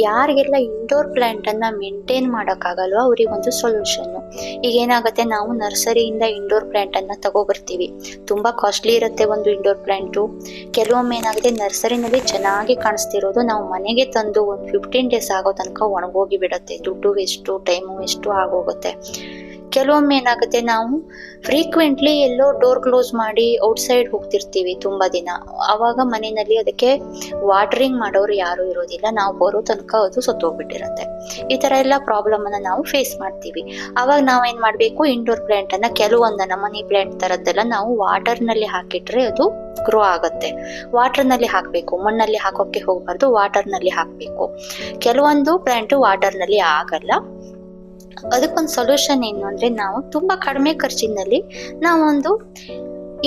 ಯಾರಿಗೆಲ್ಲ indoor plant ಅನ್ನ maintain ಮಾಡೋಕ್ಕಾಗಲ್ವೋ ಅವರಿಗೊಂದು ಸೊಲ್ಯೂಷನ್. ಈಗ ಏನಾಗುತ್ತೆ, ನಾವು ನರ್ಸರಿಯಿಂದ ಇಂಡೋರ್ ಪ್ಲಾಂಟ್ ಅನ್ನ ತಗೋಬರ್ತೀವಿ. ತುಂಬಾ ಕಾಸ್ಟ್ಲಿ ಇರುತ್ತೆ ಒಂದು ಇಂಡೋರ್ ಪ್ಲಾಂಟು. ಕೆಲವೊಮ್ಮೆ ಏನಾಗುತ್ತೆ, ನರ್ಸರಿನಲ್ಲಿ ಚೆನ್ನಾಗಿ ಕಾಣಿಸ್ತಿರೋದು ನಾವು ಮನೆಗೆ ತಂದು ಒಂದು 15 ಡೇಸ್ ಆಗೋ ತನಕ ಒಣಗೋಗಿ ಬಿಡುತ್ತೆ. ದುಡ್ಡು ವೇಸ್ಟು, ಟೈಮು ವೇಸ್ಟು ಆಗೋಗುತ್ತೆ. ಕೆಲವೊಮ್ಮೆ ಏನಾಗುತ್ತೆ, ನಾವು ಫ್ರೀಕ್ವೆಂಟ್ಲಿ ಎಲ್ಲೋ ಡೋರ್ ಕ್ಲೋಸ್ ಮಾಡಿ ಔಟ್ಸೈಡ್ ಹೋಗ್ತಿರ್ತೀವಿ ತುಂಬಾ ದಿನ. ಆವಾಗ ಮನೆಯಲ್ಲಿ ಅದಕ್ಕೆ ವಾಟರಿಂಗ್ ಮಾಡೋರು ಯಾರು ಇರೋದಿಲ್ಲ, ನಾವು ಬರೋ ತನಕ ಅದು ಸತ್ತೋಗ್ಬಿಟ್ಟಿರುತ್ತೆ. ಈ ತರ ಎಲ್ಲ ಪ್ರಾಬ್ಲಮ್ ಅನ್ನ ನಾವು ಫೇಸ್ ಮಾಡ್ತೀವಿ. ಅವಾಗ ನಾವೇನ್ ಮಾಡ್ಬೇಕು, ಇಂಡೋರ್ ಪ್ಲಾಂಟ್ ಅನ್ನ ಕೆಲವೊಂದನ್ನ ಮನಿ ಪ್ಲಾಂಟ್ ತರದ್ದೆಲ್ಲ ನಾವು ವಾಟರ್ ನಲ್ಲಿ ಹಾಕಿಟ್ರೆ ಅದು ಗ್ರೋ ಆಗುತ್ತೆ. ವಾಟರ್ ನಲ್ಲಿ ಹಾಕ್ಬೇಕು, ಮಣ್ಣಲ್ಲಿ ಹಾಕೋಕೆ ಹೋಗ್ಬಾರ್ದು, ವಾಟರ್ ನಲ್ಲಿ ಹಾಕ್ಬೇಕು. ಕೆಲವೊಂದು ಪ್ಲಾಂಟ್ ವಾಟರ್ ನಲ್ಲಿ ಆಗಲ್ಲ. ಅದಕ್ಕೊಂದು ಸೊಲ್ಯೂಷನ್ ಏನು ಅಂದ್ರೆ, ನಾವು ತುಂಬಾ ಕಡಿಮೆ ಖರ್ಚಿನಲ್ಲಿ ನಾವೊಂದು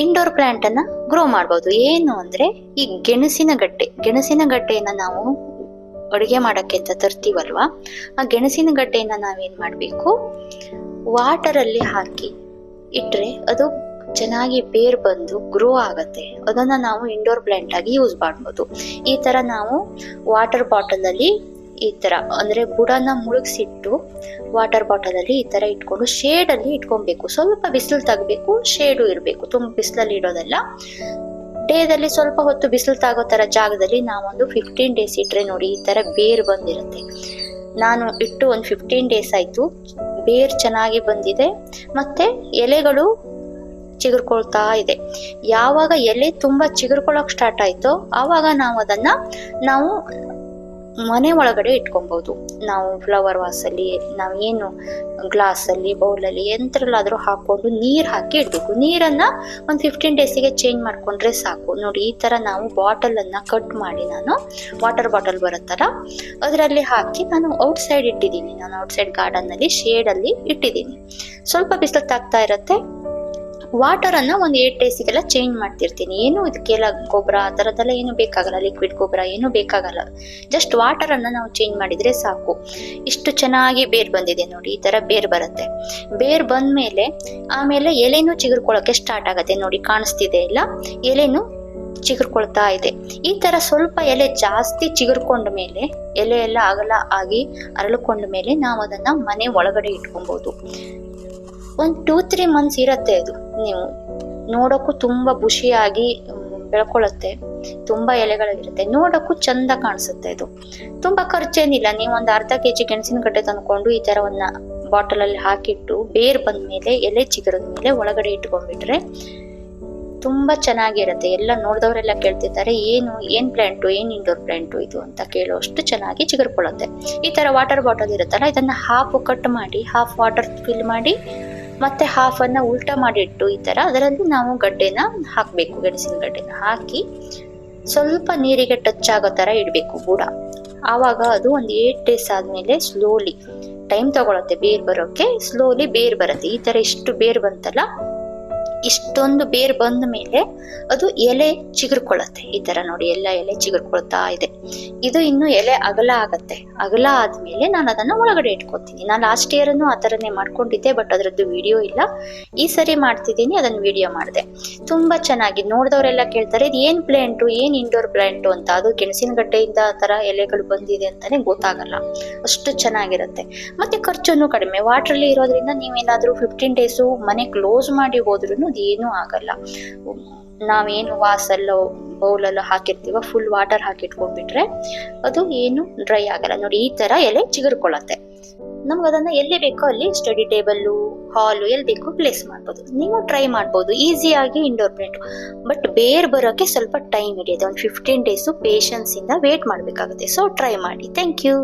ಇಂಡೋರ್ ಪ್ಲಾಂಟ್ ಅನ್ನ ಗ್ರೋ ಮಾಡ್ಬೋದು. ಏನು ಅಂದ್ರೆ, ಈ ಗೆಣಸಿನ ಗಡ್ಡೆಯನ್ನ ನಾವು ಅಡುಗೆ ಮಾಡಕ್ಕೆ ಅಂತ ತರ್ತೀವಲ್ವಾ, ಆ ಗೆಣಸಿನ ಗಡ್ಡೆಯನ್ನ ನಾವೇನ್ ಮಾಡ್ಬೇಕು, ವಾಟರ್ ಅಲ್ಲಿ ಹಾಕಿ ಇಟ್ರೆ ಅದು ಚೆನ್ನಾಗಿ ಬೇರ್ ಬಂದು ಗ್ರೋ ಆಗತ್ತೆ. ಅದನ್ನ ನಾವು ಇಂಡೋರ್ ಪ್ಲಾಂಟ್ ಆಗಿ ಯೂಸ್ ಮಾಡ್ಬೋದು. ಈ ತರ ನಾವು ವಾಟರ್ ಬಾಟಲ್ ಅಲ್ಲಿ ಈ ತರ ಅಂದ್ರೆ ಬುಡನ ಮುಳುಗಿಸಿಟ್ಟು ವಾಟರ್ ಬಾಟಲ್ ಅಲ್ಲಿ ಈ ತರ ಇಟ್ಕೊಂಡು ಶೇಡ್ ಅಲ್ಲಿ ಇಟ್ಕೊಬೇಕು. ಸ್ವಲ್ಪ ಬಿಸಿಲು ತಗಬೇಕು, ಶೇಡು ಇರ್ಬೇಕು, ತುಂಬಾ ಬಿಸಿಲಲ್ಲಿ ಇಡೋದಲ್ಲ. ಡೇದಲ್ಲಿ ಸ್ವಲ್ಪ ಹೊತ್ತು ಬಿಸಿಲು ತಾಗೋ ತರ ಜಾಗದಲ್ಲಿ ನಾವೊಂದು 15 ಡೇಸ್ ಇಟ್ರೆ ನೋಡಿ ಈ ತರ ಬೇರ್ ಬಂದಿರುತ್ತೆ. ನಾನು ಇಟ್ಟು ಒಂದು 15 ಡೇಸ್ ಆಯ್ತು, ಬೇರ್ ಚೆನ್ನಾಗಿ ಬಂದಿದೆ, ಮತ್ತೆ ಎಲೆಗಳು ಚಿಗುರ್ಕೊಳ್ತಾ ಇದೆ. ಯಾವಾಗ ಎಲೆ ತುಂಬಾ ಚಿಗುರ್ಕೊಳಕ್ ಸ್ಟಾರ್ಟ್ ಆಯ್ತೋ ಆವಾಗ ನಾವು ಮನೆ ಒಳಗಡೆ ಇಟ್ಕೊಬಹುದು. ನಾವು ಫ್ಲವರ್ ವಾಸ್ ಅಲ್ಲಿ, ನಾವು ಏನು ಗ್ಲಾಸ್ ಅಲ್ಲಿ, ಬೌಲ್ ಅಲ್ಲಿ ಎಂತರಲ್ಲಾದ್ರೂ ಹಾಕೊಂಡು ನೀರ್ ಹಾಕಿ ಇಡ್ಬೇಕು. ನೀರನ್ನ ಒಂದು 15 ಡೇಸಿಗೆ ಚೇಂಜ್ ಮಾಡ್ಕೊಂಡ್ರೆ ಸಾಕು. ನೋಡಿ ಈ ತರ ನಾವು ಬಾಟಲ್ ಅನ್ನ ಕಟ್ ಮಾಡಿ, ನಾನು ವಾಟರ್ ಬಾಟಲ್ ಬರುತ್ತಲ್ಲ ಅದರಲ್ಲಿ ಹಾಕಿ ನಾನು ಔಟ್ಸೈಡ್ ಇಟ್ಟಿದ್ದೀನಿ. ನಾನು ಔಟ್ಸೈಡ್ ಗಾರ್ಡನ್ ನಲ್ಲಿ ಶೇಡ್ ಅಲ್ಲಿ ಇಟ್ಟಿದ್ದೀನಿ. ಸ್ವಲ್ಪ ಬಿಸಿಲು ತಾಗ್ತಾ ಇರತ್ತೆ. ವಾಟರ್ ಅನ್ನ ಒಂದು 8 ಡೇಸಿಗೆಲ್ಲ ಚೇಂಜ್ ಮಾಡ್ತಿರ್ತೀನಿ. ಏನು ಇದಕ್ಕೆಲ್ಲ ಗೊಬ್ಬರ ಆ ತರದೆಲ್ಲ ಏನು ಬೇಕಾಗಲ್ಲ, ಲಿಕ್ವಿಡ್ ಗೊಬ್ಬರ ಏನು ಬೇಕಾಗಲ್ಲ. ಜಸ್ಟ್ ವಾಟರ್ ಅನ್ನ ನಾವು ಚೇಂಜ್ ಮಾಡಿದ್ರೆ ಸಾಕು. ಇಷ್ಟು ಚೆನ್ನಾಗಿ ಬೇರ್ ಬಂದಿದೆ ನೋಡಿ, ಈ ತರ ಬೇರ್ ಬರುತ್ತೆ. ಬೇರ್ ಬಂದ್ಮೇಲೆ ಆಮೇಲೆ ಎಲೆನೂ ಚಿಗುರ್ಕೊಳಕ್ಕೆ ಸ್ಟಾರ್ಟ್ ಆಗತ್ತೆ. ನೋಡಿ ಕಾಣಿಸ್ತಿದೆ ಇಲ್ಲ, ಎಲೆನು ಚಿಗುರ್ಕೊಳ್ತಾ ಇದೆ. ಈ ತರ ಸ್ವಲ್ಪ ಎಲೆ ಜಾಸ್ತಿ ಚಿಗುರ್ಕೊಂಡ ಮೇಲೆ, ಎಲೆ ಎಲ್ಲ ಅಗಲ ಆಗಿ ಅರಳಿಕೊಂಡ ಮೇಲೆ ನಾವು ಅದನ್ನ ಮನೆ ಒಳಗಡೆ ಇಟ್ಕೊಬಹುದು. ಒಂದು 2-3 ಮಂತ್ಸ್ ಇರತ್ತೆ. ಅದು ನೀವು ನೋಡೋಕ್ಕೂ ತುಂಬಾ ಖುಷಿಯಾಗಿ ಬೆಳ್ಕೊಳತ್ತೆ. ತುಂಬಾ ಎಲೆಗಳಿರುತ್ತೆ, ನೋಡೋಕ್ಕೂ ಚಂದ ಕಾಣಿಸುತ್ತೆ. ಇದು ತುಂಬಾ ಖರ್ಚೇನಿಲ್ಲ. ನೀವು ಒಂದು ಅರ್ಧ ಕೆಜಿ ಗೆಣಸಿನ ಗಡ್ಡೆ ತಂದ್ಕೊಂಡು ಈ ತರ ಒಂದು ಬಾಟಲ್ ಅಲ್ಲಿ ಹಾಕಿಟ್ಟು ಬೇರ್ ಬಂದ್ಮೇಲೆ, ಎಲೆ ಚಿಗುರದ ಮೇಲೆ ಒಳಗಡೆ ಇಟ್ಕೊಂಡ್ಬಿಟ್ರೆ ತುಂಬಾ ಚೆನ್ನಾಗಿರುತ್ತೆ. ಎಲ್ಲ ನೋಡಿದವರೆಲ್ಲ ಕೇಳ್ತಿರ್ತಾರೆ, ಏನ್ ಪ್ಲಾಂಟು, ಏನ್ ಇಂಡೋರ್ ಪ್ಲಾಂಟು ಇದು ಅಂತ ಕೇಳುವಷ್ಟು ಚೆನ್ನಾಗಿ ಚಿಗುರ್ಕೊಳ್ಳುತ್ತೆ. ಈ ತರ ವಾಟರ್ ಬಾಟಲ್ ಇರುತ್ತಲ್ಲ, ಇದನ್ನ ಹಾಫ್ ಕಟ್ ಮಾಡಿ, ಹಾಫ್ ವಾಟರ್ ಫಿಲ್ ಮಾಡಿ, ಮತ್ತೆ ಹಾಫ್ ಅನ್ನ ಉಲ್ಟಾ ಮಾಡಿಟ್ಟು ಈ ತರ ಅದರಲ್ಲಿ ನಾವು ಗಡ್ಡೆನ ಹಾಕ್ಬೇಕು. ಗೆಣಸಿನ ಗಡ್ಡೆನ ಹಾಕಿ ಸ್ವಲ್ಪ ನೀರಿಗೆ ಟಚ್ ಆಗೋ ತರ ಇಡ್ಬೇಕು ಬುಡ. ಆವಾಗ ಅದು ಒಂದು 8 ಡೇಸ್ ಆದ್ಮೇಲೆ ಸ್ಲೋಲಿ ಟೈಮ್ ತಗೊಳತ್ತೆ ಬೇರ್ ಬರೋಕೆ. ಸ್ಲೋಲಿ ಬೇರ್ ಬರುತ್ತೆ. ಈ ತರ ಇಷ್ಟು ಬೇರ್ ಬಂತಲ್ಲ, ಇಷ್ಟೊಂದು ಬೇರ್ ಬಂದ ಮೇಲೆ ಅದು ಎಲೆ ಚಿಗುರ್ಕೊಳ್ಳುತ್ತೆ. ಈ ತರ ನೋಡಿ, ಎಲ್ಲ ಎಲೆ ಚಿಗುರ್ಕೊಳ್ತಾ ಇದೆ. ಇದು ಇನ್ನು ಎಲೆ ಅಗಲ ಆಗತ್ತೆ. ಅಗಲ ಆದ್ಮೇಲೆ ನಾನು ಅದನ್ನ ಒಳಗಡೆ ಇಟ್ಕೊತೀನಿ. ನಾನು ಲಾಸ್ಟ್ ಇಯರ್ ಆ ತರನೇ ಮಾಡ್ಕೊಂಡಿದ್ದೆ, ಬಟ್ ಅದ್ರದ್ದು ವಿಡಿಯೋ ಇಲ್ಲ. ಈ ಸರಿ ಮಾಡ್ತಿದ್ದೀನಿ, ಅದನ್ನ ವಿಡಿಯೋ ಮಾಡಿದೆ. ತುಂಬಾ ಚೆನ್ನಾಗಿ ನೋಡಿದವರೆಲ್ಲ ಕೇಳ್ತಾರೆ, ಇದು ಏನ್ ಪ್ಲಾಂಟು, ಏನ್ ಇಂಡೋರ್ ಪ್ಲಾಂಟು ಅಂತ. ಅದು ಗೆಣಸಿನ ಗಡ್ಡೆಯಿಂದ ಆ ತರ ಎಲೆಗಳು ಬಂದಿದೆ ಅಂತಾನೆ ಗೊತ್ತಾಗಲ್ಲ, ಅಷ್ಟು ಚೆನ್ನಾಗಿರುತ್ತೆ. ಮತ್ತೆ ಖರ್ಚುನು ಕಡಿಮೆ. ವಾಟರ್ ಅಲ್ಲಿ ಇರೋದ್ರಿಂದ ನೀವೇನಾದ್ರೂ 15 ಡೇಸು ಮನೆ ಕ್ಲೋಸ್ ಮಾಡಿ ಹೋದ್ರೂ ಅದೇನು ಆಗಲ್ಲ. ನಾವೇನು ವಾಸಲ್ಲೋ ಬೌಲಲ್ಲೋ ಹಾಕಿರ್ತೀವ, ಫುಲ್ ವಾಟರ್ ಹಾಕಿಟ್ಕೊಂಡ್ಬಿಟ್ರೆ ಅದು ಏನು ಡ್ರೈ ಆಗಲ್ಲ. ನೋಡಿ ಈ ತರ ಎಲೆ ಚಿಗುರ್ಕೊಳ್ಳುತ್ತೆ. ನಮ್ಗೆ ಅದನ್ನ ಎಲ್ಲಿ ಬೇಕೋ ಅಲ್ಲಿ ಸ್ಟಡಿ ಟೇಬಲ್ಲು, ಹಾಲು, ಎಲ್ಲಿ ಬೇಕೋ ಪ್ಲೇಸ್ ಮಾಡ್ಬೋದು. ನೀವು ಟ್ರೈ ಮಾಡ್ಬೋದು ಈಸಿಯಾಗಿ ಇಂಡೋರ್ ಪ್ಲಾಂಟ್. ಬಟ್ ಬೇರ್ ಬರೋಕೆ ಸ್ವಲ್ಪ ಟೈಮ್ ಹಿಡಿಯುತ್ತೆ. ಒಂದು 15 ಡೇಸು ಪೇಷನ್ಸ್ ಇಂದ ವೇಟ್ ಮಾಡ್ಬೇಕಾಗುತ್ತೆ. ಸೊ ಟ್ರೈ ಮಾಡಿ. Thank you.